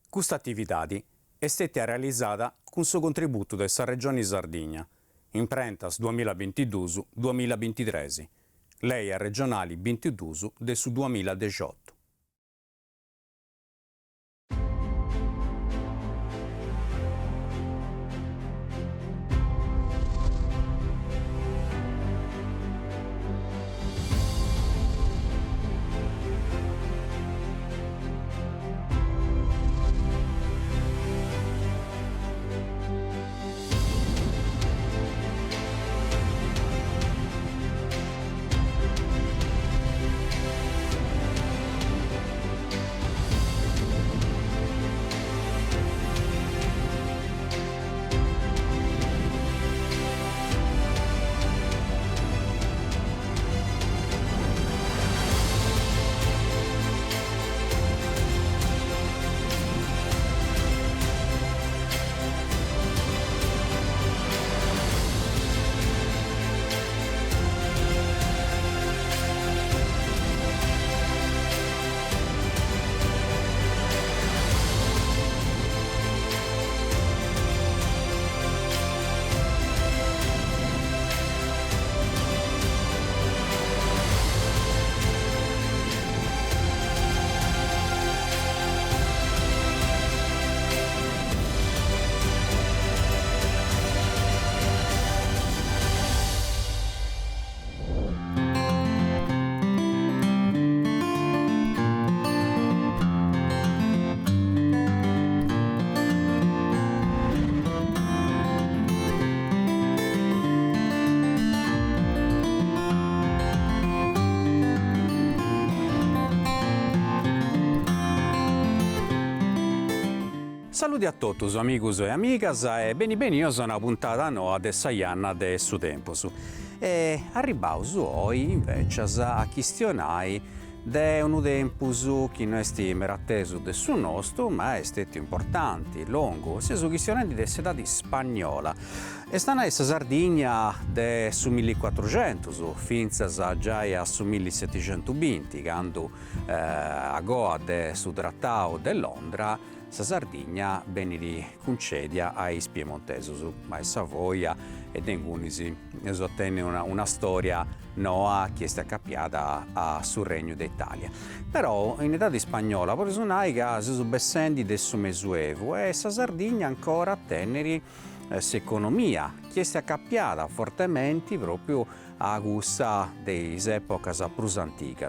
Questa attività è stata realizzata con il contributo della Regione Sardegna, in prentas 2022-2023, lei è regionali 22 del 2018. Saluti a tutti, amigos e amigas, e benvenuti a una puntata nuova de Saianna de su Tempus. E arriviamo oggi invece a questionare de un tempus che non è atteso de su nostro, ma è stato importante, lungo, sia su questionare de città spagnola. E sta in Sardegna de su 1400, fino a già su 1720, quando a goa de su trattato de Londra, sa Sardegna venne concedia ai piemontesos, ma Savoia e Dengunisi ottenne una storia noa che è accappiata sul Regno d'Italia. Però in età di spagnola, per esempio, che si sono bessendi del suo Mesuevo e sa Sardegna ancora teneri s'economia, che è accappiata fortemente proprio a gusta delle epoche più antiche.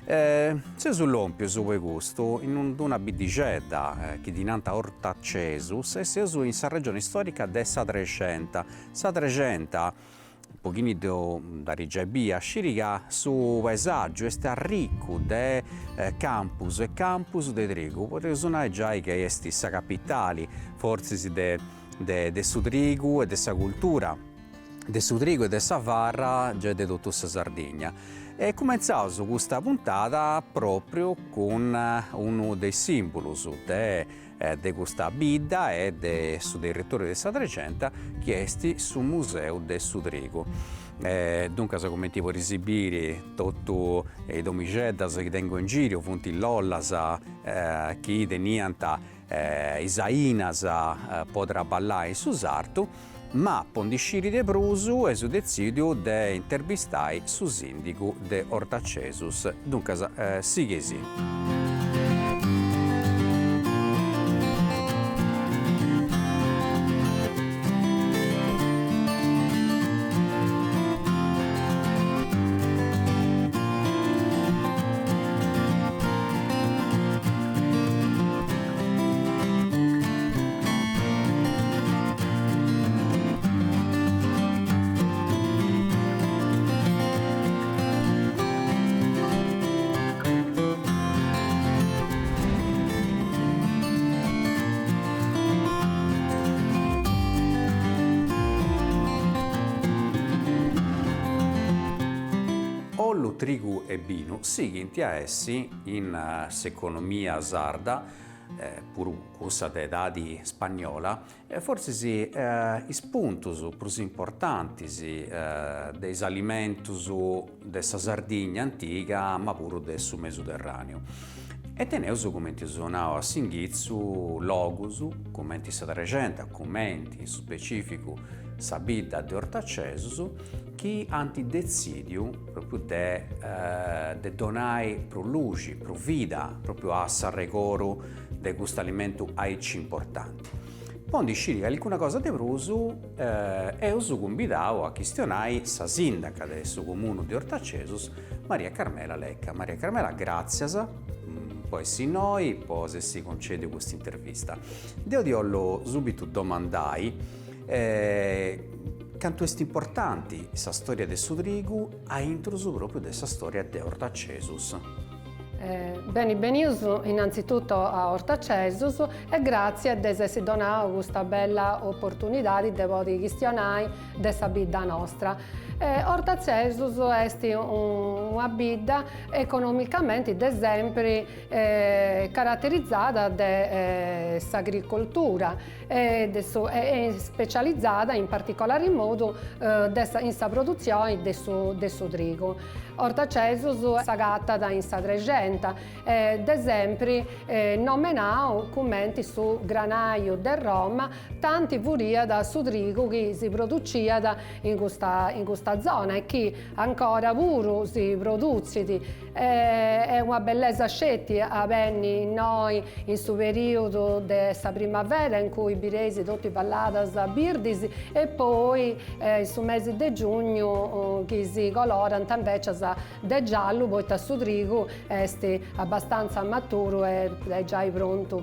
Se sull'ompio su questo in una bidigedda che dinanta Ortacesus e se su in sa regione storica de Sadrecenta. Sadrecenta, un pochino da Rigebia, scirica su paesaggio, è ricco de campus e campus de trigo. Potete suonare già che è sa capitale, forse de su trigo e de sa cultura, de su trigo e de sa varra, già de tutta sa Sardegna. E cominciamo questa puntata proprio con uno dei simboli di questa bida e del territorio di Sadrecenta, che è sul Museo del Sudrigo. Dunque, come ti può esibire tutti i domiceddas che tengo in giro, punti lollas, che tenianta Isainas, potrà ballare su sarto, ma pondisciri de Brusu e su decidio de intervistai su sindico de Ortacesus. Dunque, sighesi. Trigu e binu seguenti a essi in s'economia sarda, pur questa età spagnola, forse i spuntus più importanti dei alimentos della Sardegna antica, ma pure del Mediterraneo. E teneus commenti sonau a Singhizzu logus, commenti sa regenta, commenti su specificu sa bidda de Ortacesus, chi anti decidiu proprio de donare pro luci, pro vida, proprio a s'arregoru de questo alimento aici importante. Pondi scirica alcuna cosa de prusu eus cumbidau a chistionai sa sindaca de su comunu de Ortacesus, Maria Carmela Lecca. Maria Carmela, grazias, può essi noi, può se si concede questa intervista. Deo diollo subito domandai canto est importanti sa storia de su trigu a intrusu proprio de sa storia de Ortacesus. Benius innanzitutto a Ortacesus e grazie di essersi donato questa bella opportunità di poter questionare questa vita nostra. Ortacesus è una vita economicamente, ad esempio, caratterizzata dall'agricoltura e specializzata in particolare modo in questa produzione del suo trigo. Ortacesus è sagata in sa regenta, ad esempio nominao commenti su granaio de Roma, tanti furia da su trigo che si produceva in questa zona e che ancora pure si produce. È una bellezza scelta avvenni noi in questo periodo della primavera in cui i biresi tutti parlano da birdisi e poi in su mese di giugno che si colorano invece de giallo, poi su trigo è abbastanza maturo e è già pronto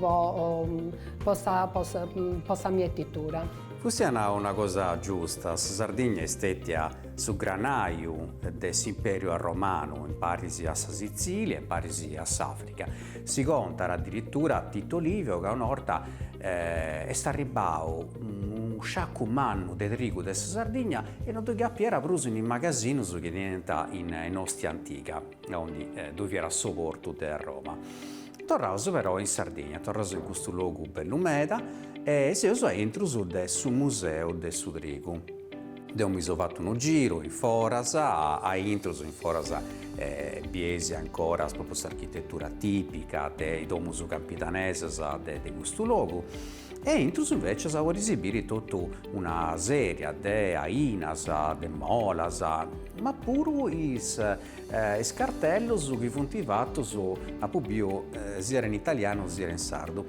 per la mietitura. Forse è una cosa giusta, sa Sardegna è stata su granaio dell'imperio romano, in parisi a Sicilia e parisi a Africa. Si conta addirittura Tito Livio che una volta è arrivato un sciacco manno di trigo della Sardegna e non doveva era preso in magazzino che diventa in Ostia Antica, dove era il sopporto di Roma. Tornaus però in Sardegna, tornaus in questo luogo bell'umeda e si entro sul museo del su trigo. Abbiamo fatto un giro in Forasa, a intruso in Forasa biesi ancora proprio questa architettura tipica dei domus capitaneses di questo luogo. E intruso invece si vuole esibire tutta una serie di ainas, di molas, ma pure i cartelli che furono fatti a pubblico sia in italiano sia in sardo.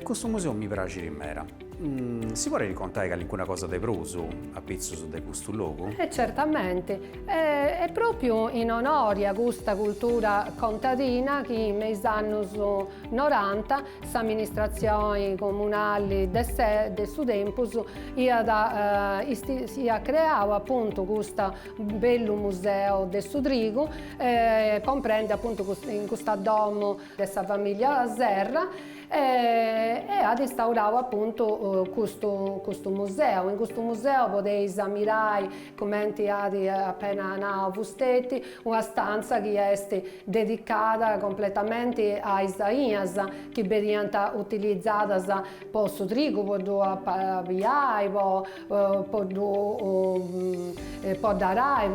Questo museo mi piace di mera. Si vuole raccontare alcuna cosa di Pruso a pezzo di questo luogo? Certamente, è proprio in onore a questa cultura contadina che negli anni 90 l'amministrazione comunale del suo tempo ha creato appunto questo bello museo del suo trigo, comprende appunto in questo domo della famiglia Serra e ha instaurato appunto questo museo. In questo museo potete ammirare, come ti appena vistetti, una stanza che è dedicata completamente a Isaias, che viene utilizzata per il trigo, per avviare, per dare,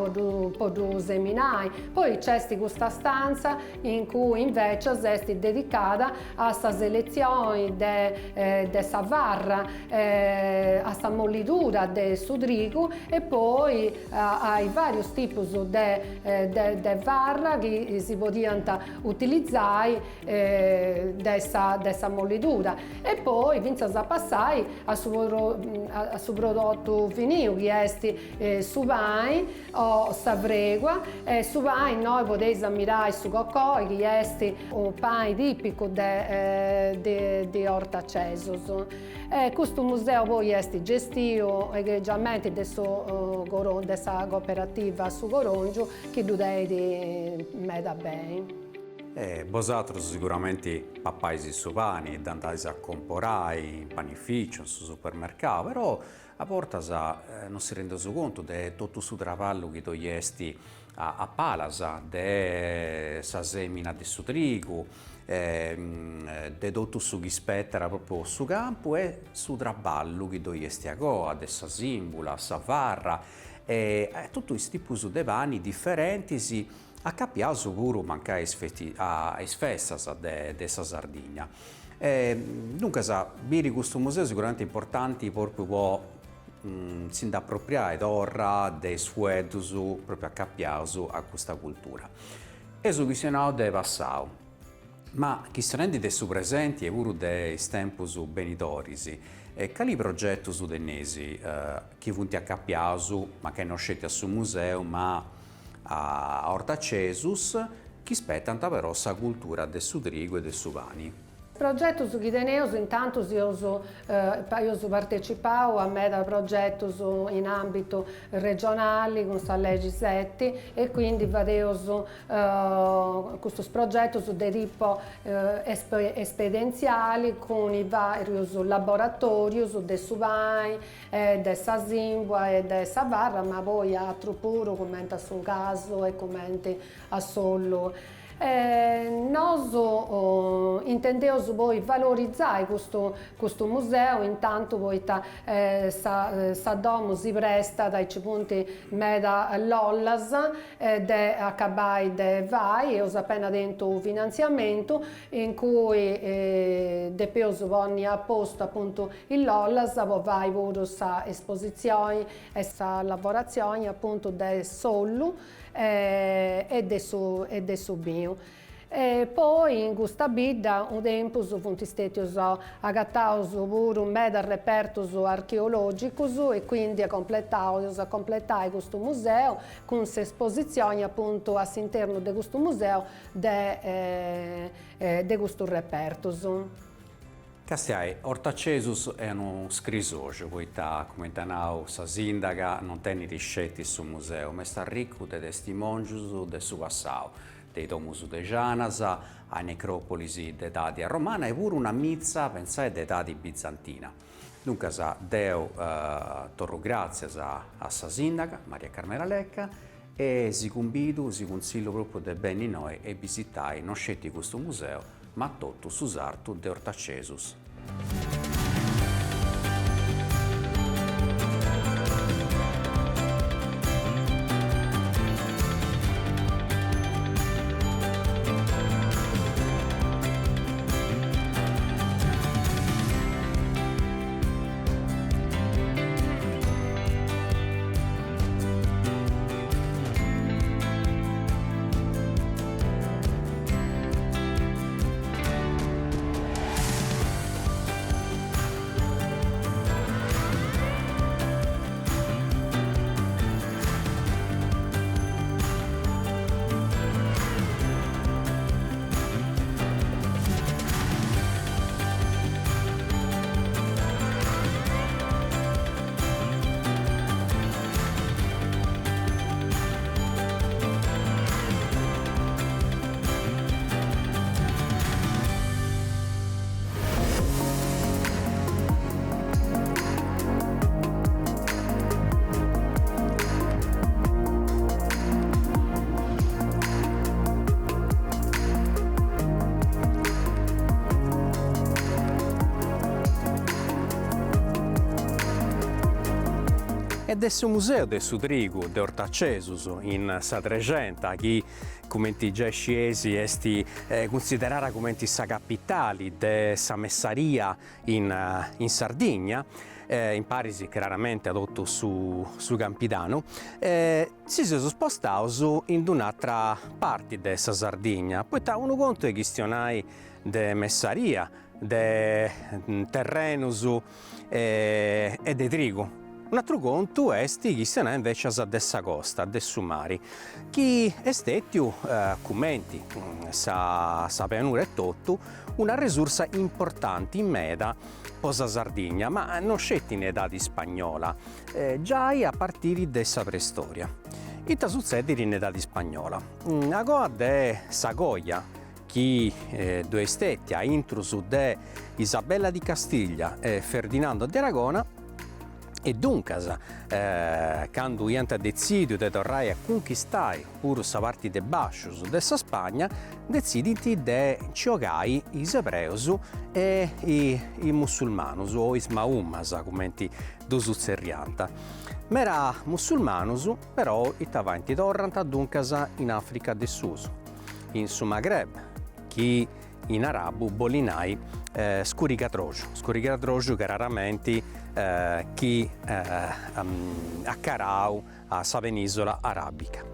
per seminare. Poi c'è questa stanza in cui invece è dedicata a questa selezione della varra, a questa mollitura del suo trigo e poi ai vari tipi di varra che si potevano utilizzare dessa mollitura. E poi vince a passare a suo prodotto finito che è su pane o savregua. Su pane noi potete ammirare su coccoi che è un pane tipico di Ortacesus. Questo museo poi è gestito egregiamente dessa cooperativa su Gorongio che dudei meda bene. Vosaltros sicuramente pappaisi su pani e andate a comprare in panificio, su supermercato, però a portas non si rende conto di tutto il traballo che togliesti a Palasa, di sa semina di su trigo, di tutto su che spetta proprio su campo e su traballo che togliesti a goa, di sa simbula, sa varra, tutti questi tipi di pani differenti accappiato pure manca a festas de sa Sardigna. Dunque, biri questo museo sicuramente importante proprio si appropriare d'orra dei suedus proprio accappiato a questa cultura. E su visionato del passato, ma chi si rende del presenti e pure dei tempus benitorisi, quali progetti su dennesi che funti accappiato, ma che non scetti al museo, ma a Ortacesus, che aspettano però sa cultura del su trigo e del su pani. Progetto su Ghideneus, intanto io partecipato a me da progetto in ambito regionale con la legge 7 e quindi vedevo questo progetto di tipo esperienziali con i vari laboratori del Subai, del Sasimbua e del Savarra, ma poi altro puro commenta sul caso e commenti a solo. Noi intendiamo poi valorizzare questo museo, intanto poi sa domo si presta dai punti meda l'Ollas de accabai de vai e ho appena dentro un finanziamento in cui depeso vonni a posto appunto il l'Ollas vai pure sa esposizioni e sa lavorazioni appunto del solo e del suo bio. Poi in questa bidda un tempo sono stati agattati pure un meda reperto archeologico e quindi a completare questo museo con esposizioni appunto all'interno di questo museo di questo reperto. Castiai, Ortacesus è uno scrisocio, poiché come tanau sa sindaca non tiene riscetti sul museo, ma sta ricco di testimoni del suo passato, dei domus de Gianasa, a necropolisi d'età romana e pure una mizza, pensate, d'età bizantina. Dunque, deo torro grazie a sa sindaca, Maria Carmela Lecca, e si consiglio proprio di bene noi e visitai non scetti questo museo, ma tutto su sarto de Ortacesus. E del museo del Sudrigu de Ortacesus in sa 300, che come già sciesi esti considerata come sa capitale de sa messaria in Sardegna, in Parisi chiaramente adotto su Campidano, si sono spostati in un'altra parte de sa Sardegna, poi uno conto è gestionai de messaria, de terrenus e de trigo. Un altro conto è che se ne invece a dessa costa, del mare, che è stato, commenti, sa pianura e tutto, una risorsa importante in meda per la Sardegna, ma non scetti in età spagnola, già a partire dessa preistoria. Ita succede in età spagnola. A goa de Sagoia, che due stetti a intrusu de Isabella di Castiglia e Ferdinando di Aragona, E duncas, quando iant decidiu de torrare a conquistare puru sa parte de bascius de sa Spagna, decidint de giogai is ebreus e i musulmanus, o is maumas, commenti dus zerriant. Mera musulmanus, però, ittavaint torrant duncas in Africa de Sud, in su Maghreb, chi in arabu bolinai scurigadroju che raramente chi accarau a sa penisola arabica.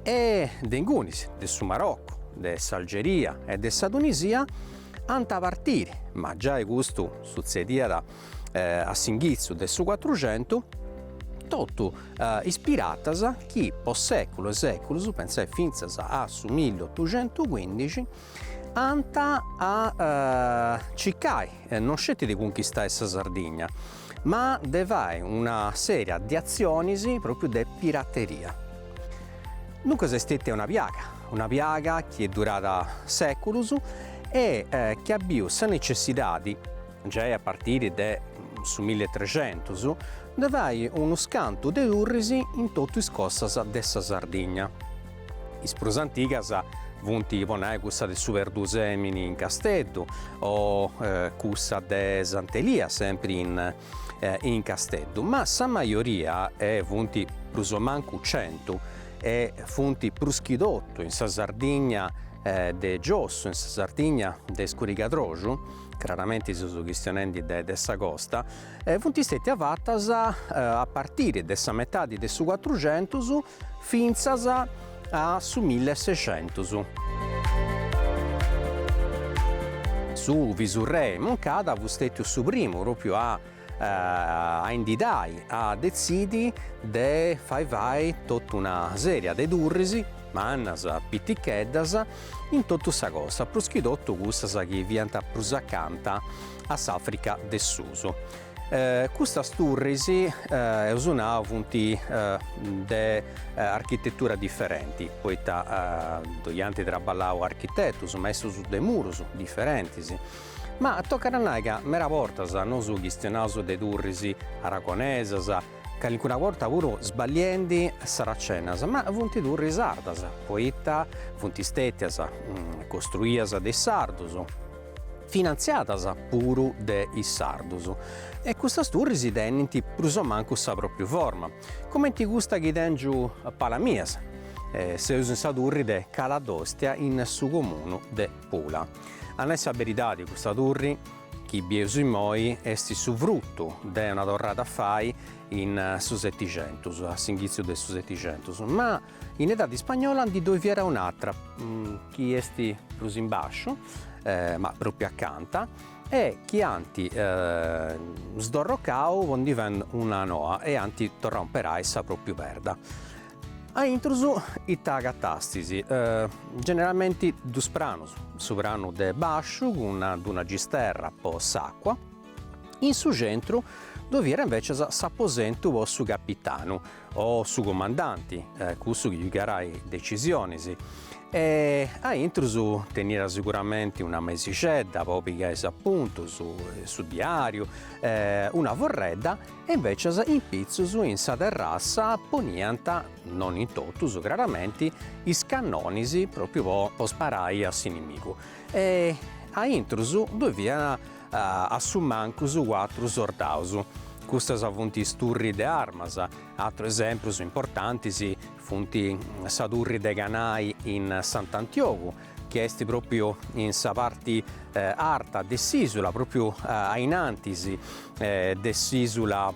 E dengunis, de su Marocco, de s'Algeria e de sa Tunisia, anta partire, ma già e gusto succediat a s'ingizio de su 400, totu ispiratas chi po secolo e seculus, pensai finzas a su 1815, anta a ciccai, non scetti di conquistare sa Sardigna, ma de fare una serie di azioni proprio di pirateria. Dunque è stata una piaga che è durata seculus e che abbia sa necessità di, già a partire da su 1300, di fare uno scanto di urrisi in tutte le cose dessa Sardigna. Is prus antigas vunti ponere cussa de su Verdusemini in Casteddu o cussa de Sant'Elia sempre in Casteddu, ma sa maioria è vunti prus o mancu 100 e funti pruschidotto in sa Sardigna de Giosso, in sa Sardigna de Scurigadroju, chiaramente si sono questionendi de sa costa, funti stati avattas a partire de sa metà de su 400 finzas a su 1600. Su Visurre Moncada fu stato su primo proprio a indidai, a decidi de fai tutta una serie de durrisi, mannas, pitticheddas, in tutta sa cosa, pruschidotto cussas che vianta prus accanta a s'Africa de Suso. Questa sturrisi usano punti di architettura differenti, poiché doianti traballau architettus, messo su de murus differenti. Ma tocca a che mera portas non su gestionato de durrisi aragonesas, che alcuna volta pure sbagliendi saracenas, ma punti durri sardas, poiché punti stettias costruias de sardus, finanziatas puru de is sardus. E questa sturrisi tenenti prus o mancu sa propria forma, come ti gusta chi tengiu Palamias, se usa sa turri de Caladostia in su comune de Pula. A noi sa verità di questa turri, chi biesu in moi, esti su frutto de una torrata fai in su 700, a s'ingizio del su 700, ma in età di spagnola di dove vi era un'altra, chi esti prus in bascio, ma proprio accanto, e chi anti sdorrocau von divent una noa e anti torromperai sa proprio perda. A intrusu itta catastisi, generalmente dus pranus, su pranu de basciu con una gisterra po s'acqua, in su centro dove era invece s'apposento o su capitano o su comandanti, cussu che giugarai decisioni. E a intrusu tenere sicuramente una mesicedda, poi pigliare appunto su diario, una vorredda, e invece in pizzus in sa terrazza ponianta, non in totus, chiaramente, i scannonisi proprio po sparai a s'inimico. E a intrusu doveva a su mancus 4 sordaus. Queste funti sturri de armas, altro esempio importanti funti sadurri de ganai in Sant'Antioco, che è proprio in sa parte arta de s'isula, proprio in antisi de s'isula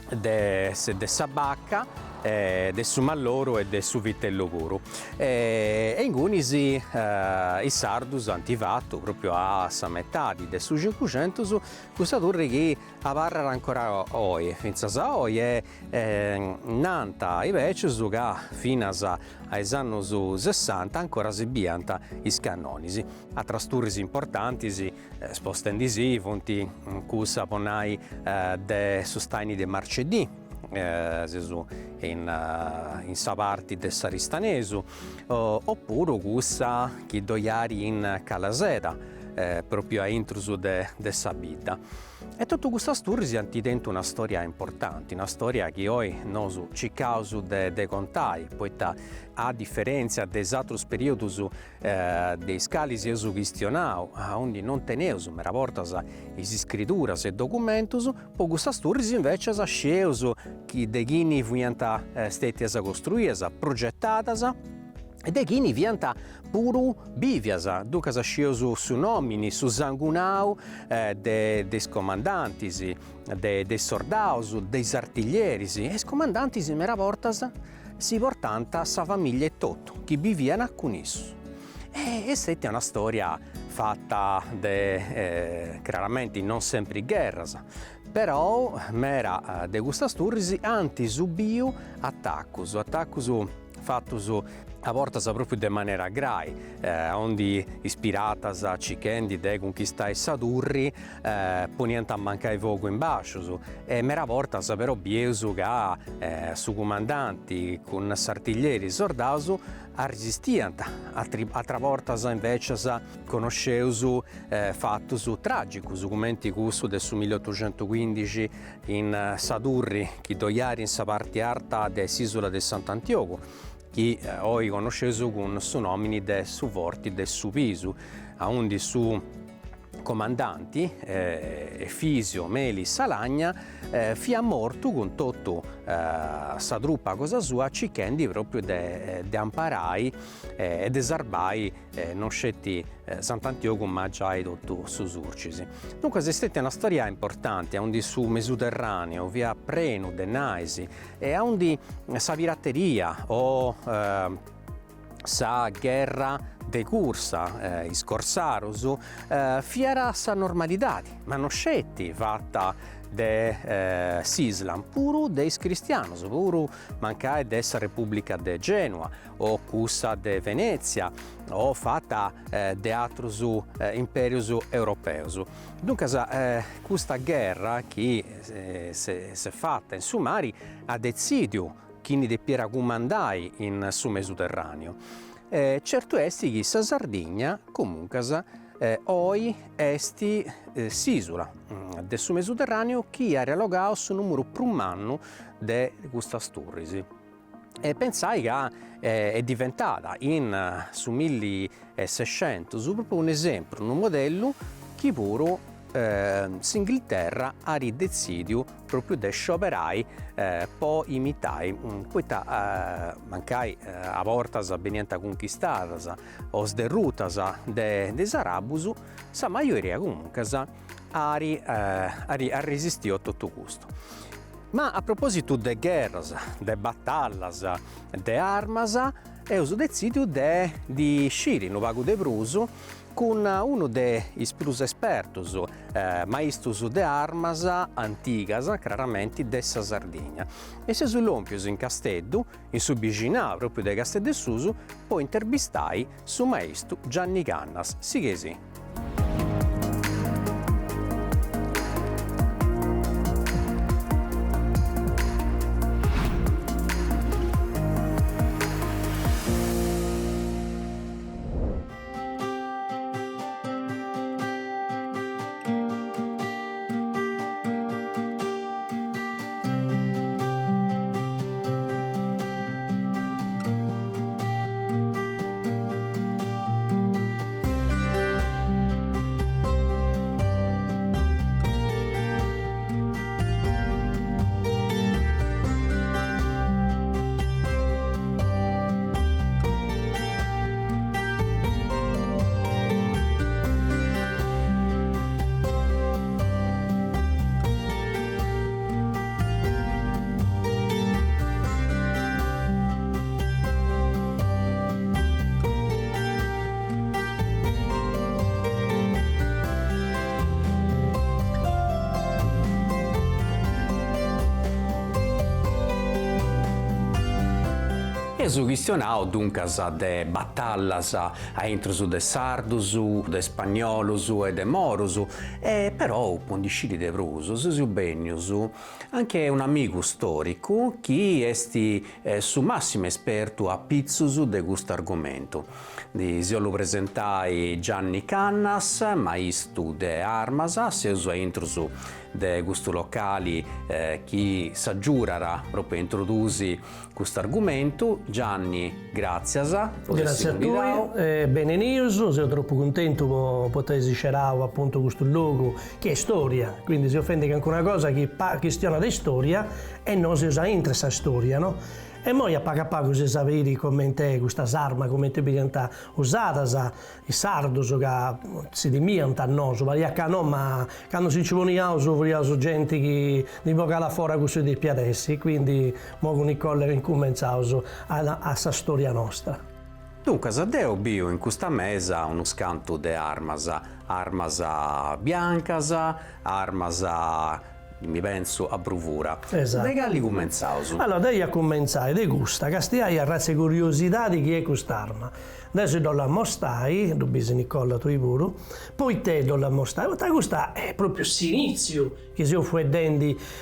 de Sabacca, de su Malloro e de su Vitello Puro. E in Gunisi i sardus hanno fatto proprio a sa metà de su 500 questa torre che apparra ancora oggi, finza oggi e nanta invece che fino ai anni 60 ancora si bianta i scannonisi. A trasturrisi importanti spostendisi fonti cussa ponai de sostaini de marcedì, in sa parte del Saristanesu, oppure cussa chi doiari in Calaseta, proprio a intruso de sa vita. E tutto questo sturzi hanno dentro una storia importante, una storia che oggi noi ci causa de contai, poiché a differenza dei altri periodi dei scali si è questionato, onde non teneus mera volta le scritture e documenti, poi questa sturzi invece sa sceus che de chini fuiant stati costruite, progettate, e de chini fiant puru bivias, ducas sceus su nomini, su sangunau des comandantis, dei soldaus, dei artiglieris, e i comandantis mera vortas si portant sa famiglia e tutto, chi viviano con issu. E questa è una storia fatta chiaramente non sempre guerras, però mera de questa turrisi anti subiu attaccus fattus a vortas proprio de maniera grai, onde ispiratas a cichendi de conquistai Sadurri, poniant a mancare fuoco in bascius, e mera vortas però bieus ca su comandanti con s'artiglieri sordaus resistiant, altra vortas invece conosceus fattus tragicus, commenti cussu del su 1815 in Sadurri, chi doiari in sa parte alta dell'isola di Sant'Antioco, che oggi conoscesu con su nomini de su forti de su pisu, onde su comandanti Efisio, Meli, Salagna fia mortu con tutto sa truppa cosa sua cichendi proprio de amparai e de sarbai non scetti Sant'Antioco ma già tutto su surcisi. Dunque è stata una storia importante, onde su Mediterraneo via Prenu, de Naisi, e onde sa pirateria o sa guerra de cursa, i scorsarus, fiera sa normalità, ma non scetti fatta de s'Islam, puru deis cristianus, puru mancai dessa Repubblica de Genua, o cussa de Venezia, o fatta de atrus imperius europeus. Dunque questa guerra che se fatta in sumari a decidiu chini de Piera comandai in su Mediterraneo. Certo esti che sa Sardigna comunque oi esti s'isula del su Mediterraneo che ha riallogato su numero prumannu de questa sturrisi. E pensai che è diventata in su 1600 proprio un esempio, un modello che pure s'Inghilterra ha decidiu proprio de scioperai po imitai, poiché mancai a vortas veniant conquistadas o sderrutas de arabus, sa maioria comunque ha resistito a tutto questo. Ma a proposito de guerras, de battallas, de armas, eus decidiu di sciri in pagu de prusu con uno dei più espertos maestros de armas antigas, chiaramente dessa Sardegna. E se sull'ompius in Casteddu, in su vicinà proprio de Casteddu Susu, poi intervistai su maestro Gianni Cannas. Sighesi. E su questionao duncas de battallas a intro de sardus, de spagnolus e de morus, e però pondiscili de prusus, su benius, anche un amico storico che esti su massimo esperto a pizzus de questo argomento. Si lo presentai Gianni Cannas, maestro de armas, seus intrus de questo locali chi s'aggiurara proprio introdusi questo argomento. Gianni, grazie. Grazie a te, bene news, sono troppo contento di poter dicerare appunto questo luogo che è storia, quindi si offende che anche una cosa che questiona di storia e non si usa in questa storia, no? E poi a poco si sapere come questa arma, come è usata, i sardos che si dimiano a noi, perché no, ma quando si ci poniamo, sono gente che di poca la fora così di piadessi, quindi mo con i colleri incominciamo a questa storia nostra. Dunque, deo bio in questa mesa uno scanto di armas biancas, armas mi penso a bruvura. Esatto. Da che cominciamo? Allora, devi cominciare, di gusta, che stai a razza curiosità di chi è quest'arma. Adesso do la mostrai, do bisogna Nicola tu pure, poi te do la mostrai, questa è proprio l'inizio che si offre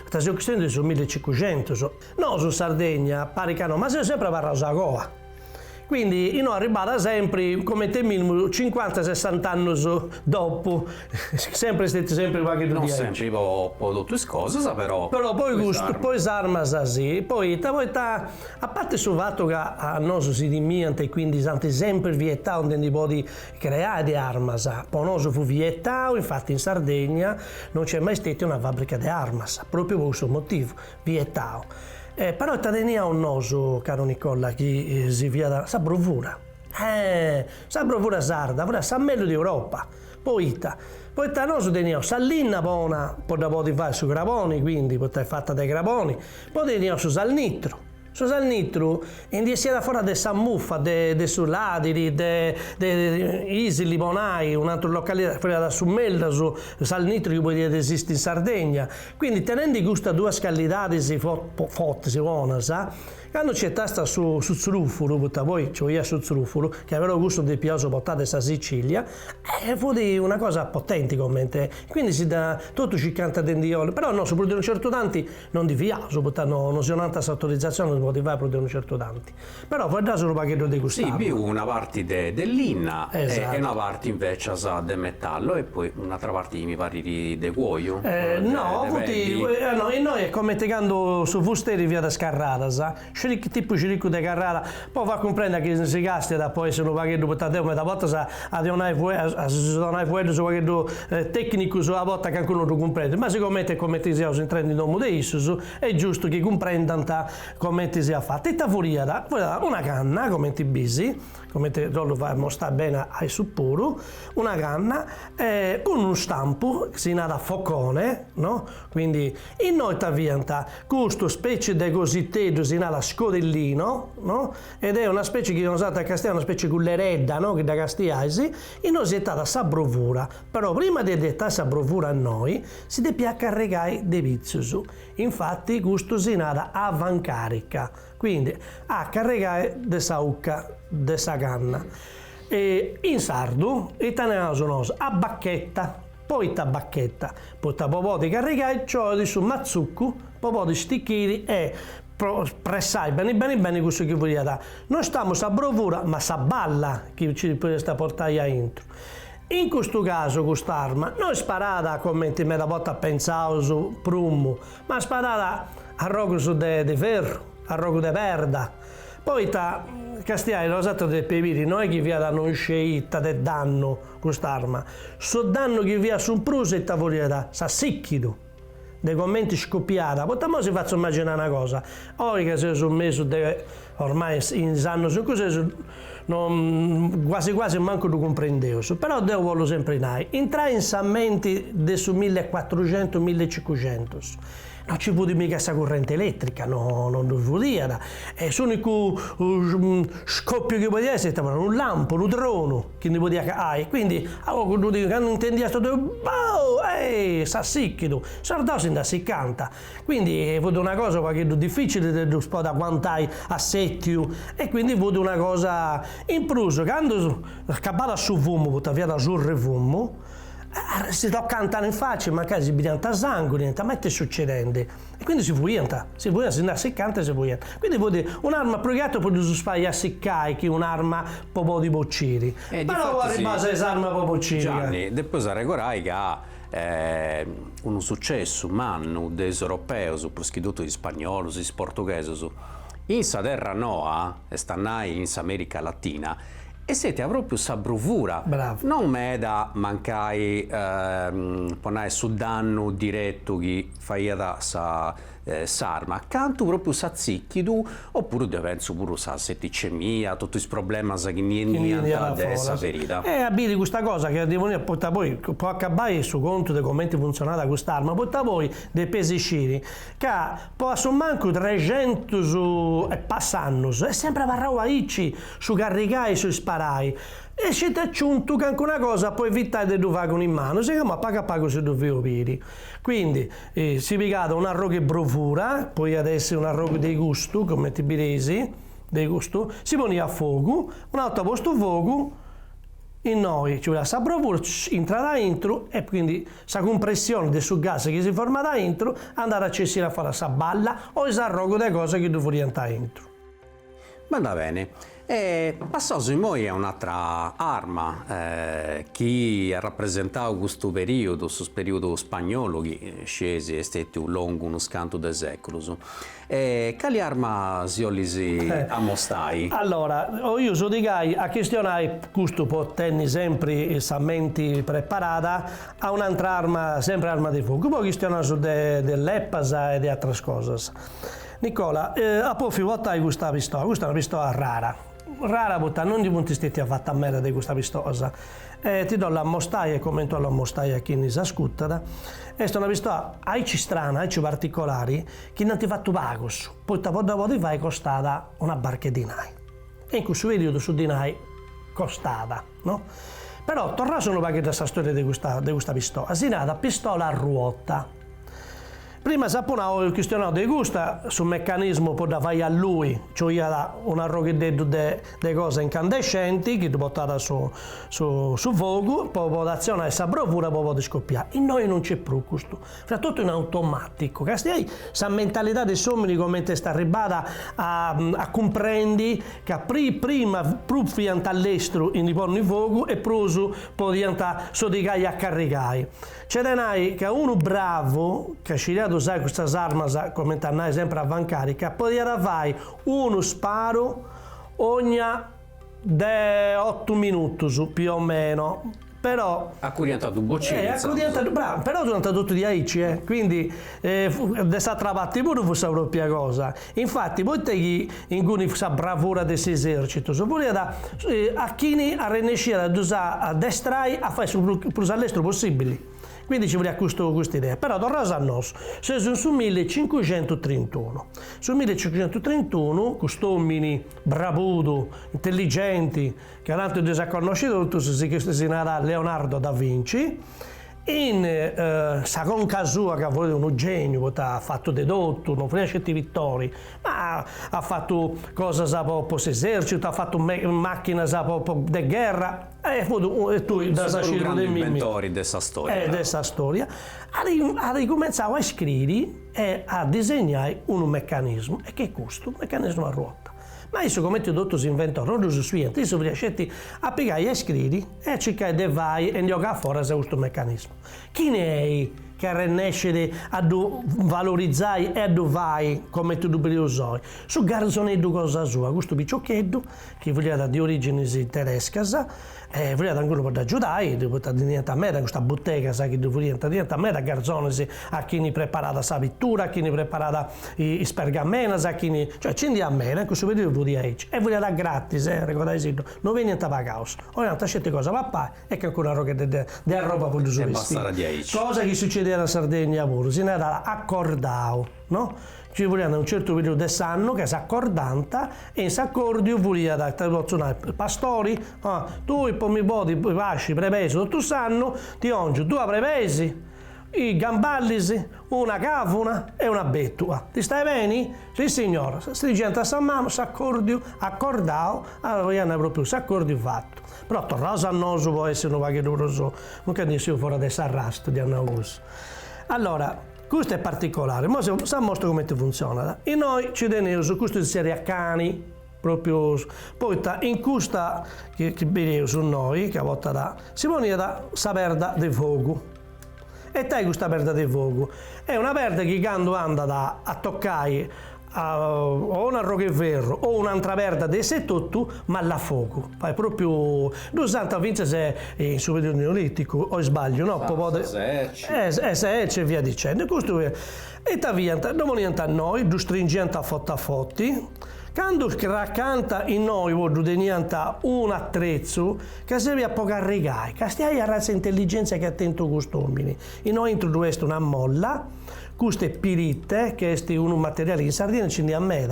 questa questione sul 1500, no, su Sardegna, pare che no, ma si sempre a Rosagoa. Quindi io arrivata sempre, come te minimo 50-60 anni dopo, sempre qualche non dia. sempre ho tutte cose, però poi gusto, poi arma sì, poi a parte sul fatto che a noi si dimiante, quindi sempre vietato onde di può creare di arma, poi noi fu vietato, infatti in Sardegna non c'è mai stata una fabbrica di arma, proprio per questo motivo, vietato. Però tenia un noso, caro Nicola, che si via da sa bravura sarda, sa meglio d'Europa. Poi noso tenia salina buona, poi da poter fare su graboni, quindi poter fatta dai graboni, poi tenia su salnitro. Su salnitro, in di sia da fuori de San Muffa, de Suladiri, de Isili Bonai, un'altra località fuori da Summelda, su salnitro che poi esiste in Sardegna. Quindi tenendo gusto due scalditati si fotte, si buona, sa? Quando c'è tasta su Zurufuru, poi c'ho io su Zurufuru, che avevo gusto di piasso portare da Sicilia, fu di una cosa potente commente. Quindi si dà tutto ci canta dendiole, però no, soprattutto un certo tanti non di via, soprattutto non si ha un'altra autorizzazione, non si può fare un certo tanti. Però poi da solo pacchetto di gusto. Sì, più una parte dell'inna esatto. E una parte invece del metallo e poi un'altra parte mi pare di cuoio. No, e noi è come quando su fusteri via da Scarrata, sa? Tipo cirico de Carrara, poi fa comprendere che si gasta da poi se non va che dopo tante ma da volta sa a donare fuori su qualche tecnico sulla volta che anche non lo comprende, ma siccome come ti sia in trend in nome di Isus è giusto che comprendano come ti sia fatta. E ta furia da una canna come ti bisi, come te lo fa mostrare bene ai suppuru, una canna con un stampo che si nada focone, no? Quindi in noi tavianta questo specie di cositteggio si nada scodellino, no? Ed è una specie che è usata a Castigliano, una specie con l'eredda, no? Che da Castigliasi, e noi si è data sa brovura, però prima di dare sa brovura a noi si deve caricare dei vizius. Infatti questo si nada avancarica, quindi a caricare de saucca de sa canna. E in sardo italiano sono a bacchetta, poi ta bacchetta, poi ta popò di caricare, cioè di su mazzucco, popò di sticchini e pressai bene questo che voglio dare. Non stiamo a bravura, ma sa balla che ci sta portare dentro. In questo caso quest'arma non è sparata come me da volta pensavo su prumo, ma sparata a rogo di ferro, a rogo di verda. Poi Castigliano lo usato dei pepiri, non è che vi hanno uscita del danno quest'arma, so danno che vi ha su un pruso e tavoletta, sa sicchido. Dei commenti scoppiata, poi si faccio immaginare una cosa, ora che si sono messo ormai in anno su cose quasi manco lo comprendevo, però devo volerlo sempre in entrare in sammenti del su 1400-1500. Non ci può mica questa corrente elettrica, non lo vuol dire. E sono il scoppio che può essere, un lampo, un drono, che ne può dire che hai. Quindi, quando intendi questo, s'assicchido, sardosi da si canta. Quindi è una cosa qualche difficile da quantai assettiu e quindi è una cosa in plus, quando acabava su fumo, via da surre fumo, si lo cantano in faccia, magari si biglianta sangue, niente, ma è succedendo. E quindi si vuienta, si canta e si vuienta. Quindi vuol dire, un'arma proietta può fare a siccai che un'arma po' di bocciri. Però arriva a esarma po' bocciri. Gianni, poi saregorai che ha un successo manno dei europei, soprattutto di spagnoli, di portoghesi, in sa terra noa, e stannai in America Latina, e siete proprio sa bravura. Bravo. Non me da mancai ponai su danno diretto che fai da s'arma, canto proprio sa zicchidu, oppure penso pure sa setticemia, tutti i problemi che niente adesso verità. E abiti questa cosa che devono portare poi, può accabare su conto di come funziona quest'arma, porta poi dei pesicini, che può manco 300 su e passano, e sempre varrao a icci, su carricai, su sparai. E siete aggiunto che anche una cosa può evitare di fare con in mano, si chiama paga se dovete viri. Quindi si pigata un arrogo di bravura, poi adesso un arrogo di gusto, come ti biresi, di gusto, si pone a fuoco, un altro posto fuoco, in noi ci vuole questa bravura, entra da dentro e quindi questa compressione del gas che si forma da dentro, andare a cessare a fare questa balla o questo arrogo di cose che devono entrare dentro. Ma va bene. E passato in noi è un'altra arma che ha rappresentato questo periodo spagnolo che scese è stato lungo uno scanto di secoli. Quali arma si ammostai? Allora, io so di che a questione questo può tenere sempre sa mente preparata a un'altra arma, sempre arma di fuoco, poi questione dell'EPAS e di altre cose. Nicola, a poi votai questa pistola è una pistola rara, perché non di punti stetti ha fatto a merda di questa pistola. Ti do la mostaia e commento alla mostaia a chi ne sa scuttata. È una pistola aici strana, aici particolari, che non ti fa tu pagos, poi dopo ti fai costata una barca di nai. E in questo periodo su di nai costata, no? Però torna sono paghi da questa storia di questa pistola. Si nata pistola a ruota. Prima sapevamo il questionario di gusto sul meccanismo poi da fare a lui, cioè un arroghedetto di cose incandescenti che ti portava su fuoco, poi d'azione questa bravura poi di scoppiare. In noi non c'è più questo, fra tutto in automatico. Questa mentalità dei sommi come sta arrivata a comprendi che prima proprio all'estero in riporno fuoco e poi poi diventa sodicai a caricare. C'è denai che uno bravo che ci ha usato queste armi come tornai sempre a vancarica, poteva fare uno sparo ogni 8 minuti più o meno. Però ha diventato boccino. Bravo, però sono andato tutti di aici, quindi adesso trovate pure questa propria cosa. Infatti, voi te in cui questa bravura dell'esercito, a chi a riuscire ad usare a destrai a fare più all'estero possibile. Quindi ci vuole questa idea. Però tornando a noi, siamo su 1531. Su 1531, quest'uomini bravuto, intelligenti, che hanno disconosciuto, si narra Leonardo da Vinci, in seconda sua che vuole un genio, ha fatto dedotto, non fece vittorie, ma ha fatto cose per esercito, ha fatto macchine di guerra, e tu da sono gli inventori di questa storia. Di questa storia. Ha ricominciato a scrivere e a disegnare un meccanismo, e che è questo? Un meccanismo a ruota. Ma adesso come ti ho detto si inventò, non lo so niente, adesso riesci a piegare e scrivi e a cercare di vai e giocare fuori questo meccanismo. Chi ne è che riesce a valorizzare e a vai come tu devi usare? Su garzonetto cosa sua, questo piccioccheddo che voleva di origine tedesca, voleva ancora per aiutare, diventa a me da questa bottega, sai che diventa a me da garzone a chi ne preparava la pittura, a chi ne preparava i spergamena, a chi ne... cioè c'è a me, in questo periodo voleva e voleva da gratis, ricordate, non viene niente a pagare. Ora non c'è cosa papà e che ancora roba di roba per i turisti. Cosa che succedeva a Sardegna pure, si era accordato, no? Ci voleva un certo periodo di anno che si accordanta e in s'accordio voleva da pastori, tu e poi mi podi pasci prepesi tutto sanno ti ongi tu a prepesi i gamballisi, una cafuna e una bettua. Ti stai bene? Sì signora, stringente a San Mamma, accordao, allora proprio s'accordio fatto. Però tornato a noso può essere un vaghe duro, non che sia fuori adesso arrasto di Annaugus. Allora, questo è particolare, ma se mostro come funziona. E noi ci teniamo su questo di serie a cani, proprio, poi in questa che vedevo su noi, che a volte si poneva da sa perda di fuoco. E te questa perda di fuoco è una perda che quando anda a toccare o una roccheferro o un'altra perda di setotto, ma la fuoco. Fai proprio 220 se in superiore neolitico, o sbaglio, no? Se e via dicendo. E ta via, non niente a noi, du stringente a fotti. Quando raccanta in noi voglio niente un attrezzo che serve a poco caricare, che stia a razza intelligenza che attento costumi. E noi introduciamo una molla, queste pirite, che è un materiale in Sardegna ce n'è a me,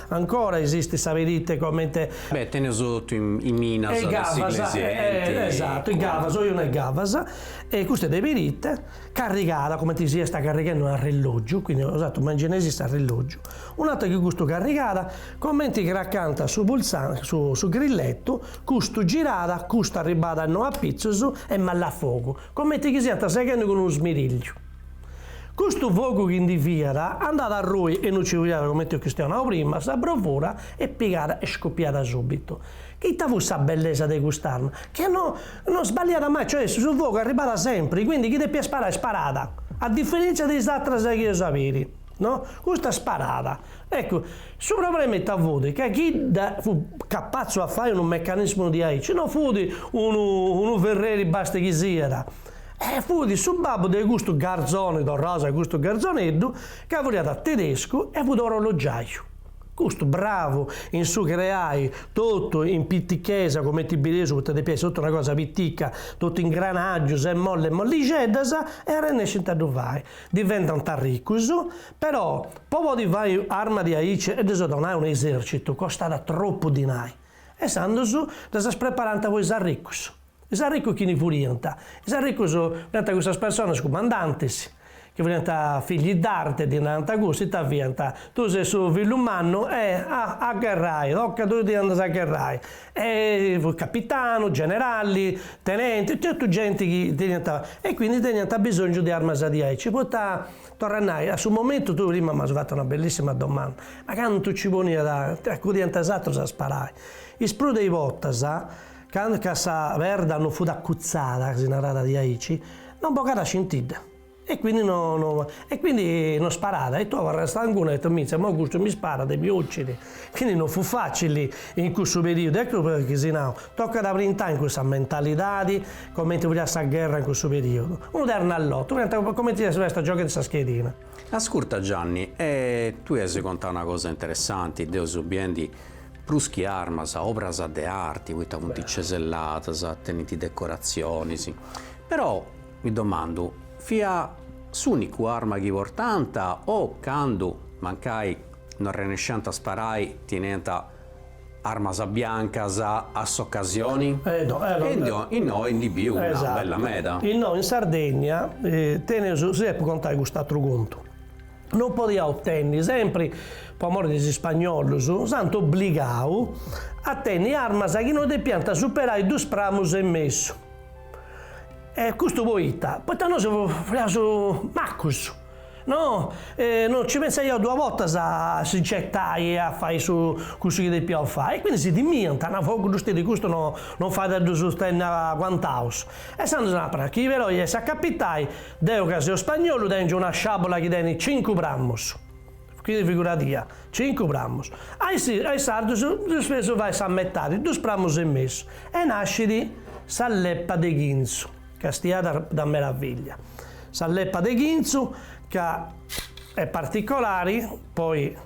ancora esiste saperite come te. Beh, te ne sotto in Minas, esatto, il Gavasa, io nel Gavasa, e queste delle pirite, caricata, come ti sia sta caricando un relogio, quindi esatto, ma in genesi sta relogio. Un'altra che questo caricata, commenti che raccanta su pulsante, su grilletto, questo girata, questo arrivata a pizzo e malla a fuoco, commenti che sia sta seguendo con uno smiriglio. Questo fuoco che indiviera andata a lui e non ci vediamo come ti questionavo prima, sta bravura e piegata e scoppiata subito. Che ti questa bellezza di gustarla? Che non sbagliata mai, cioè sul fuoco è arrivata sempre, quindi chi deve sparare è sparata. A differenza di altre che io sapere, no? Questa è sparata. Ecco, il problema è a voi che chi fu capace a fare un meccanismo di AI, non fu uno Ferreri basta che sia. Fu di sul babbo del gusto garzone, da rosa gusto garzoneddu, che ha lavorato tedesco e fu d'orologiaio. Questo bravo, in su creai, tutto in pittichesa, come ti bideso, potete piacere, tutta una cosa pittica, tutto in granaggio, se molle, mollicedasa, e rennescita dovai. Diventa un tarricuso, però, poco di vai arma di aice e desodonai un esercito, costava troppo di nai. E stando su, desas preparante voi sarricus. I sarricus chi ne furienta? I sarricus diventa queste persone comandanti, che diventa figli d'arte, diventa gusti, tu sei su figlio umano e a guerrai, tocca tu di andare a guerrai. E capitano, generali, tenenti, tutta gente che diventa, e quindi diventa bisogno di armi di AI. Ci può tornare, a su momento tu prima mi hai fatto una bellissima domanda, ma quando tu ci poni da diventa esatto a sparare. I spru dei votta, quando questa verda non fu da cuzzata, così narrata di Aici, non può cara scintida. E quindi non sparata. E tu resta ancora e mi dice, ma questo mi spara, mi uccide. Quindi non fu facile in questo periodo. Ecco perché se no, tocca da printare in questa mentalità, come ti vogliamo questa guerra in questo periodo. Uno terna all'otto, come ti resta gioco di questa schedina. Ascolta Gianni, tu hai contato una cosa interessante, Deo Subiendi, pruschi armas, obras de arti, questa punti cesellata, teniti decorazioni, sì. Però mi domando, fia s'unico arma che portanta o quando mancai non rinescianta sparai tinenta armas biancas a occasioni? In noi in di più, esatto. Una bella meta. In noi in Sardegna, si può contare questo altro conto. Non poteva ottenere sempre, per amore degli spagnoli, sanno obbligati a tenere armi che non devono superare 2 pramus e messo. E questo poi noi facciamo Marcus. No, non ci penso io 2 volte a si gettare a fare su questo che devi fare. E quindi si dimenta, una volta di questo non fa del sostegno a quant'aus. E sanno sempre, chi però gli sa capitare, devo che sia spagnolo, dentro una sciabola che tiene 5 bramos. Quindi figuratia, 5 bramos. Ai sardi, spesso vai a mettere 2 bramos e messo. E nasce di Salleppa de Ghinzu, che stia da meraviglia. Salleppa de Ghinzu, che è particolare, poi...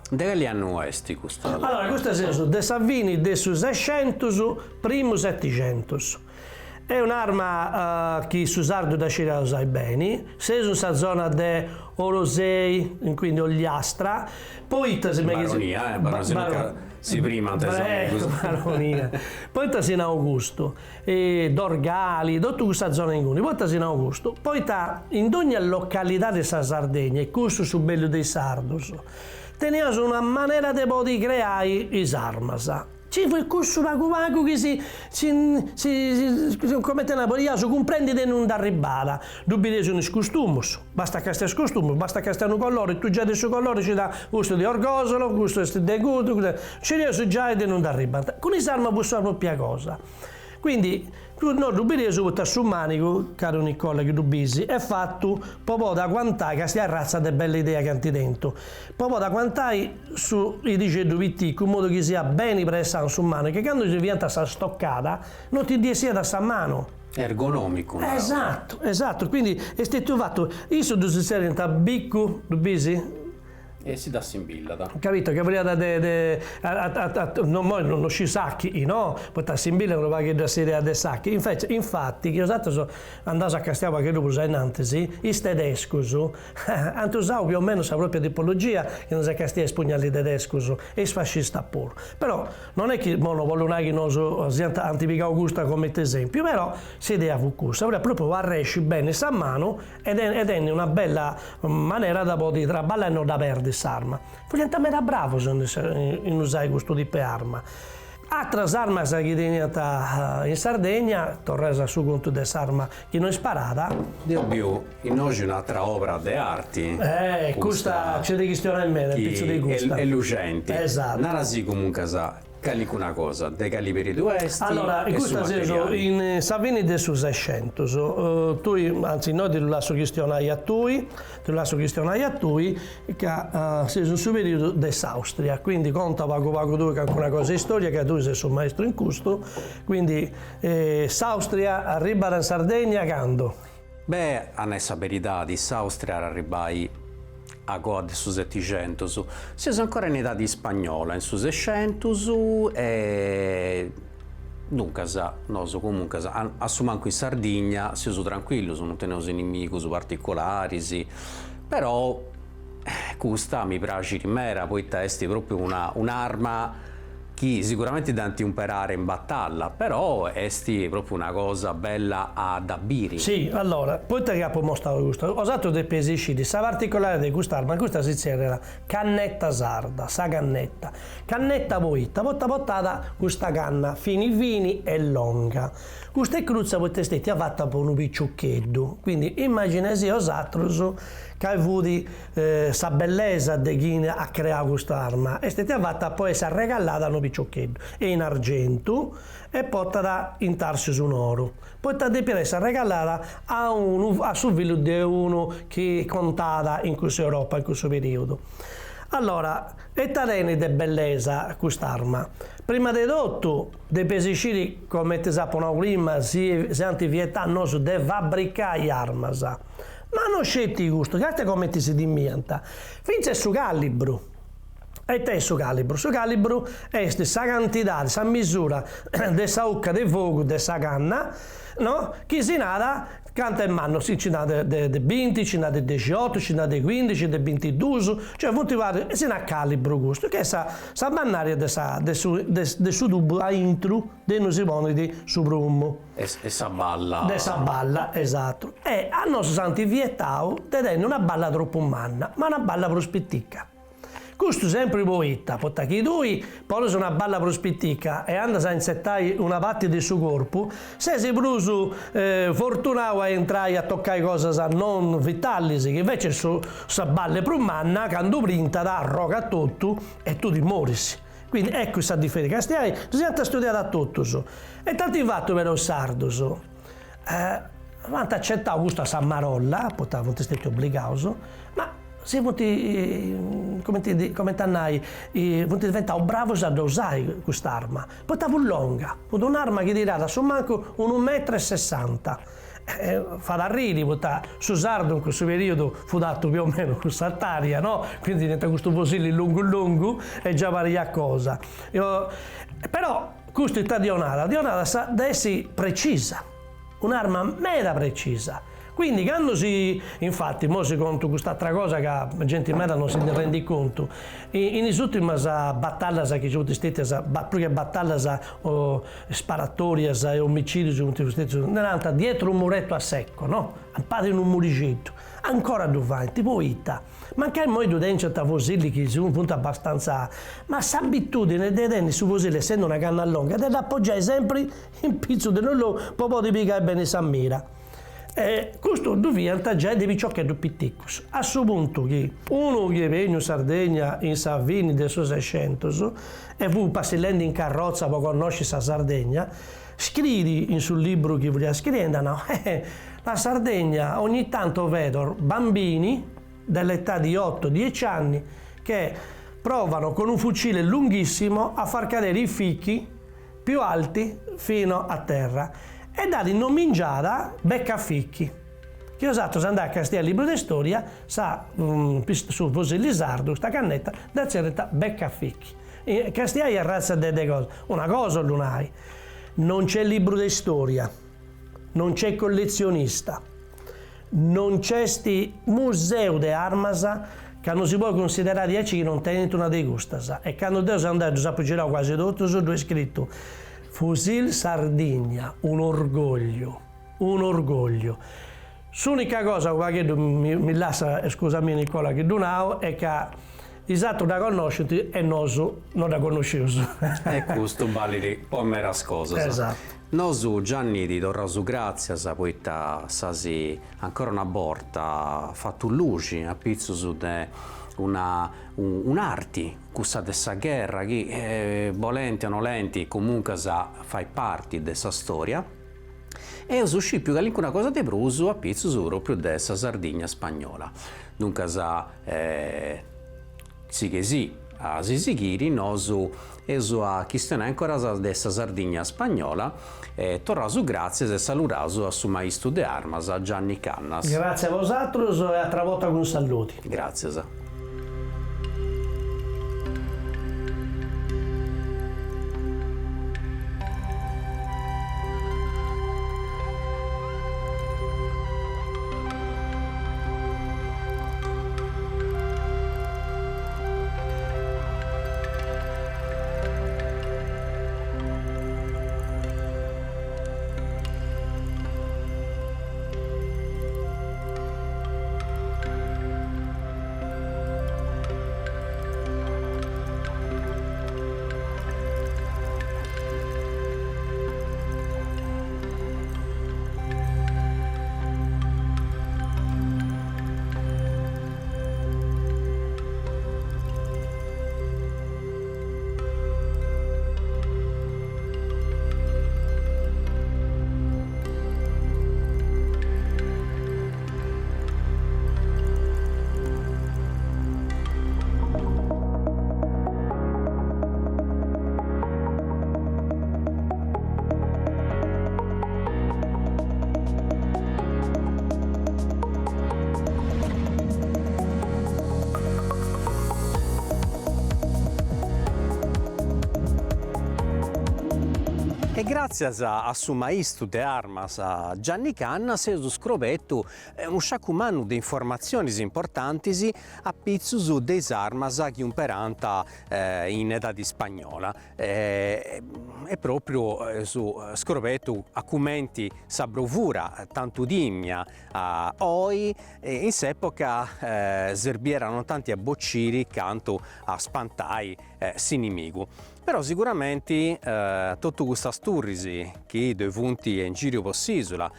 Dove li hanno questi questo? Allora, questo è il senso, de Savini, de su 600, primo 700. È un'arma che su sardo da Cira lo sai bene, se su sa zona de Orosei, quindi Ogliastra, poi Baronia, si prima poi sta in Augusto, Dorgali, tutta questa zona in Guni, poi sta in Augusto, poi sta in ogni località della Sardegna, e questo su bello dei sardos, teniamo una maniera di creare i armas. Ci fu questo vacu che come te ne comprendi di non arrivare. Dubbi sono i costumi, basta che stia costumi, basta che stia un colore, tu già del suo colore ci dà gusto di orgosolo, gusto di gusto, ci riesco già di non arrivare. Con i armi può fare propria cosa. Quindi, noi dubbi su su manico, caro Nicola, che dubbisi, è fatto proprio da quantare, che stia razza di belle idee che hanno dentro, proprio da quantare su i dice dubiti, in modo che sia bene presso su mano, che quando si viene sta stoccata, non ti dia sia da sa mano. Ergonomico. Esatto, quindi è stato fatto, io sono due serie in tabicco, dubbisi? E si dà simbillata. Capito? Che voleva non ci sacchi, no? Poi ta simbilla non va che da serie a dei sacchi. Infatti, che usato so andato a Castiavo che dopo in antesi, i tedesco, hanno usato più o meno la propria tipologia, che non si Castiavo spugnali tedesco e fascista pure. Però non è che non voglio che non so antipica Augusta come esempio, però si idea fu questa, voleva proprio arresci bene sa mano ed è una bella maniera da poter traballare e non da perdere arma. Vogliamo era bravo in usare questo tipo di arma. Altre armi che teniamo in Sardegna, tornare su conto dell'arma che non è sparata. Dio più, in oggi un'altra opera di arti. Questa c'è di questione in me, il pezzo di gusto. È lucente. Esatto. Non si comunque sa. Calico una cosa, dei calibri duesti. Allora, in questo senso, in Savini del su 600, tu, anzi noi ti lascio questionare a tu, che sei su periodo dell'Austria, quindi conta poco tu che una cosa di storia, che tu sei un maestro in questo, quindi S'Austria arriva in Sardegna quando? Beh, a nessa verità di S'Austria arrivai a God su 700, si sono ancora in età di spagnola, in su 600 e dunque noso comunque assumanco in Sardegna si sono tranquillo, non tenevo nemici particolari, sì. Però questa mi piace di mera, poi testi proprio un'arma che sicuramente da imparare in battaglia, però è proprio una cosa bella ad abbiri. Sì, allora, poi ti capo mostrare questo. Ho usato dei pesticidi, sa particolare di quest'arma, questa si chiama cannetta sarda, sa cannetta. Cannetta boitta, bottata questa canna, fini e lunga. Questa cruzza poi è fatta per un picciucchetto, quindi immaginesi osatros che hai avuto sa bellezza di chi ha creato quest'arma e è fatta poi essere regalata a un picciucchetto e in argento e portata in tarsi su un oro. Poi deve essere regalata a figlio di uno che contava in questa Europa in questo periodo. Allora, è terreno di bellezza quest'arma. Prima di tutto, dei pesticidi, come ti sappiamo prima, si antivietano non si deve fabbricare armi. Ma non scetti gusto, che come ti si dimenta. Finché su calibro. E te su calibro. Su calibro è questa quantità, questa misura della ucca di fuoco, della canna, no? Che si nada, canta in mano, si ci nada di 20, ci nada di 18, ci nada di 15, di 22, cioè motivare, e si na calibro gusto, che è sa bannaria del suo tubo a intro, dei nusimonidi su brummo. E sa balla. De sa balla, esatto. E a nostro santi vietao, te una balla troppo manna, ma una balla prospettica. Questo sempre poeta, perché lui poi una balla prospettica e anda a insettare una parte del suo corpo, se si bruso fortunato a entrare a toccare cose non vitali, che invece sa balle prumanna, quando printa da roga tutto e tu ti morisi. Quindi ecco questa differenza. Stiamo studiando a tutto. E tanto fatto per il sardo. Quando accettavo questa Sammarolla, potevamo essere obbligato, ma se come tannai, diventavo bravo a usare quest'arma. Potavo lunga, un'arma che dirà da manco 1,60 m. Fa da ridi, su sardo in questo periodo fu dato più o meno questa aria, no? Quindi diventa questo fusillo lungo e già varia cosa. Però questa è dionata deve essere precisa, un'arma mera precisa. Quindi quando infatti, mo si conta quest'altra cosa che la gente in non si rende conto, in ultime battaglie che ci sono state, più che battaglie o sparatorie e omicidi, nell'altra dietro un muretto a secco, no? Appare in un muricetto, ancora dove tipo Ita. Ma anche noi due denti a Vosilli che sono un punto abbastanza, ma s'abitudine dei denti su Vosilli essendo una canna lunga, deve appoggiare sempre in pizzo di noi, proprio di piegare bene Sammira. Questo diventa già devi ciò che è più piccolo. A questo punto che uno che viene in Sardegna in Savini del 600 e fu passando in carrozza per conoscere la Sardegna, scrivi in sul libro che voleva scrivere, no? La Sardegna ogni tanto vedo bambini dell'età di 8-10 anni che provano con un fucile lunghissimo a far cadere i fichi più alti fino a terra. E da di non mangiare becca ficchi. Che ho usato se andare a Castiglia libro di storia, sa su Vosellisardo, sta cannetta, da certa becca ficchi. Castiglia è razza delle cose. Una cosa non hai. Non c'è libro di storia, non c'è collezionista, non c'è sti museo di armasa che non si può considerare che non tengono una dei gustas. E quando devo andare a Giuseppe Girò quasi tutto, su due scritto Fusil Sardegna, un orgoglio, un orgoglio. L'unica cosa che mi lascia, scusami Nicola, che donavo è che esatto da conoscere e noso non da conosciuto. E questo vale di pomera cosa. Esatto. Nosu Gianni di Torrasu grazie poitta sasi ancora una volta fatto luci a pizzo su un'arti questa dessa guerra che volenti o nolenti comunque fai parte dessa storia e uso più che una cosa di bruso a pizzo su proprio dessa Sardegna spagnola dunque sì che sì a Sisighiri nosu esu a questionare ancora dessa Sardegna spagnola e torrasu grazie e salurasu a su maestro de armas a Gianni Cannas. Grazie a vosaltros e a tra volta con saluti. Grazie. E grazie a suo maestro de armas, a Gianni Cannas, ho scoperto un sciacumano di informazioni importanti a pizzo dei armas che imperanta in età di spagnola. E proprio ho scoperto a commenti sa bravura, tanto dimia, oi, in s'epoca servivano tanti a bocciri canto a spantai sinimigo. Però sicuramente tutta questa sturrisi che devunti in giro per l'isola,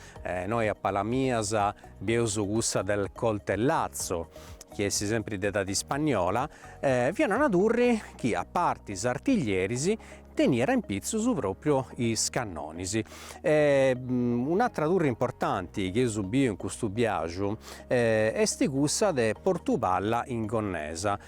noi a Palamiasa abbiamo questa del coltellazzo, che è sempre detta di spagnola, viene a durre che a parte gli artiglierisi tenere in pizzo su proprio i scannonisi. Un'altra durra importante che subì in questo viaggio è questa di Portuballa in Gonnesa,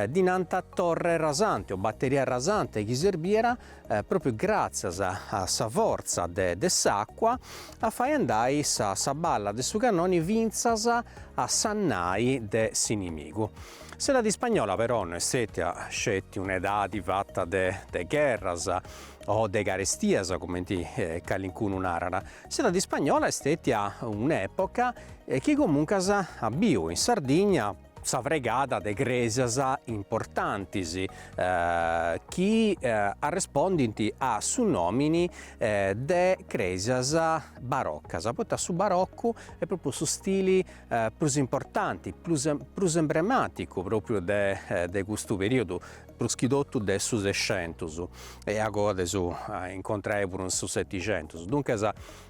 dinanzi a torre rasante o batteria rasante che serviva proprio grazie a sa forza de s'acqua a fare andare sa balla de su cannoni vinzasa a sannai de sinimigo. S'edade spagnola però non è scetti un'edade fatta de guerras o de carestias, come ti calincunu narrano. S'edade spagnola è stata un'epoca che comunque abbiu in Sardegna sa fregada de gresias importanti chi arrespondenti a su nomini de gresias baroccas. Poiché su barocco è proprio su stili più importanti, più emblematico proprio de questo periodo, proschidotto del su 600 e adesso incontrai pure su 700. Dunque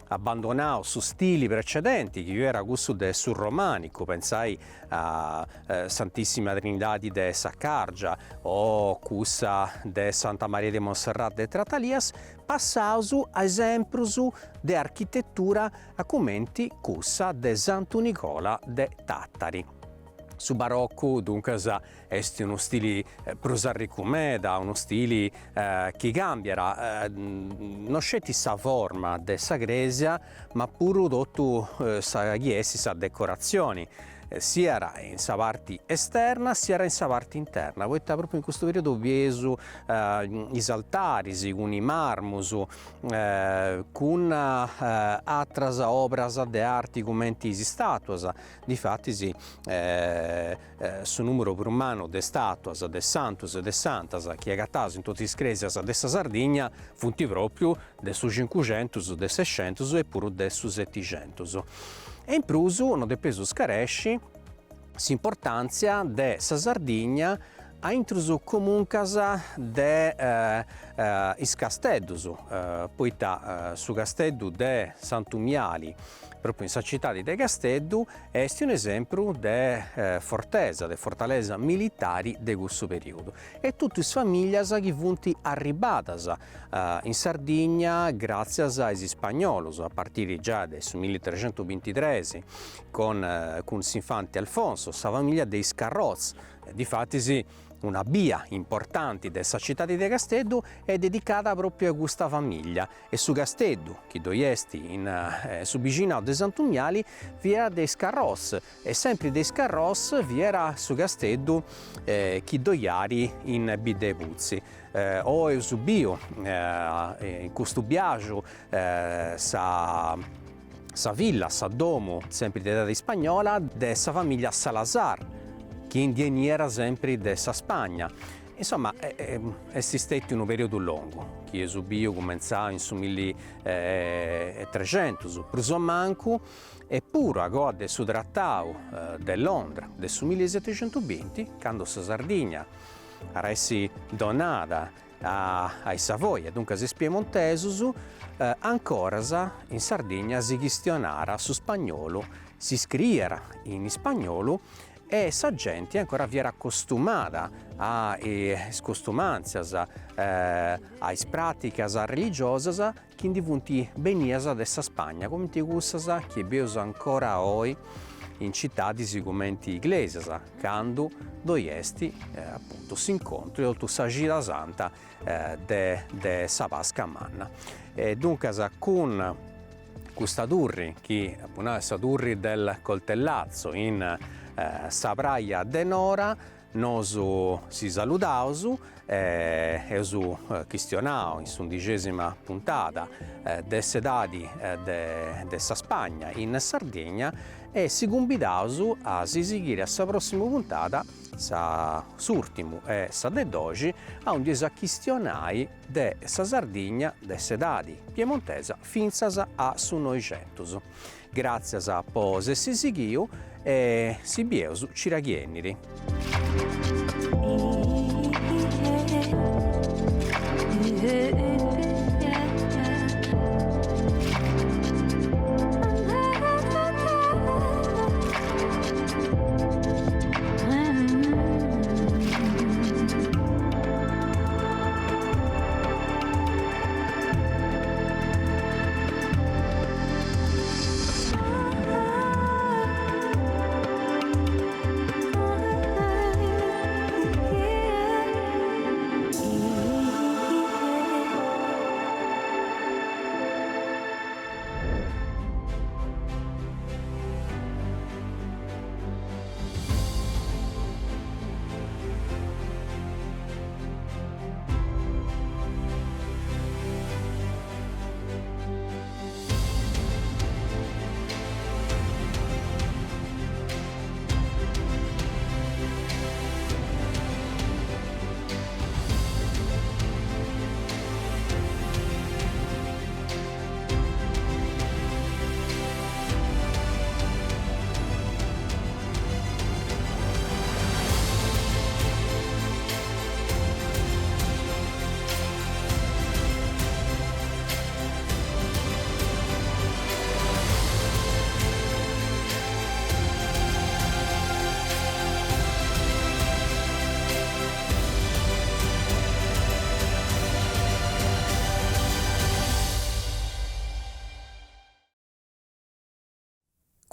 abbandonato su stili precedenti che era questo del sul romanico, pensai a Santissima Trinidad de Saccargia o cussa de Santa Maria de Montserrat de Tratalias, passausu a esempios de architettura a commenti cussa de Santo Nicola de Tattari. Su barocco dunque è uno stile prosarricumeda, uno stile che cambierà, non scetti sa forma dessa gresia, ma pure dotto sa chiesi sa decorazioni. Sia in sa parte esterna sia in sa parte interna. Poi proprio in questo periodo viesu i altari con i marmus con altre opere di arte come i statuas. Difatti su numero per umano de statuas, de santus e de santas che è gattato in tutti i scresias dessa Sardegna funti proprio del su 500, del 600 e pure del su 700. E in prusu non de peso scaresci s'importanza de sa Sardegna ha intruso comunque de is casteddus, poiché su castello de Santumiali proprio in sa città di De Casteddu è un esempio di fortezza, di fortaleza militari di questo periodo. E tutte le famiglie che sono arrivate in Sardegna grazie ai spagnoli, a partire già del 1323 con S'Infante Alfonso, la famiglia dei Scarroz. Difatti una via importante della città di De Casteddu è dedicata proprio a questa famiglia e su Casteddu, che doiesti su vicino de Santumiali, vi era dei Scarroz e sempre dei Scarroz vi era su Casteddu che doiari in Bide Puzzi. O Eusubio, in questo viaggio, sa villa, sa domo, sempre di età spagnola, dessa famiglia Salazar, che indieniera sempre dessa Spagna. Insomma, è stato un periodo lungo, che Eusubio cominciò in su 1300, preso manco, eppure a gode su trattato di Londra del 1720, quando la Sardegna resi donata ai Savoia, dunque ai Piemontesi, ancora in Sardegna si questionara su spagnolo, si scriera in spagnolo e sa gente ancora vi era accostumata alle costumanze, alle pratiche religiose che diventi beniasa dessa Spagna, come ti gusta che abbiamo ancora oggi in città di sicumenti inglesi, quando doiesti appunto si incontri o tu sa gira santa de sa Pasca manna. E dunque con questa durri che appunto è durri del coltellazzo in sa praia de Nora, nosu si saludausu e su questionao in 11ª puntata desse dadi dessa Spagna in Sardegna e si convidausu a si seguire a sa prossima puntata sa s'ultimo e sa de dogi a un questionai de sa Sardegna desse dadi piemontesa finzas a su 900. Grazie a pose si seguiu e si bieusu ci raghienniri.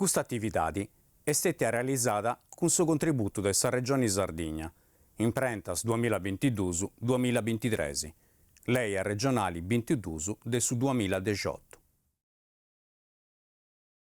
Questa attività è stata realizzata con il contributo della Regione Sardegna, in prentas 2022-2023, lei è regionali 22 del 2018.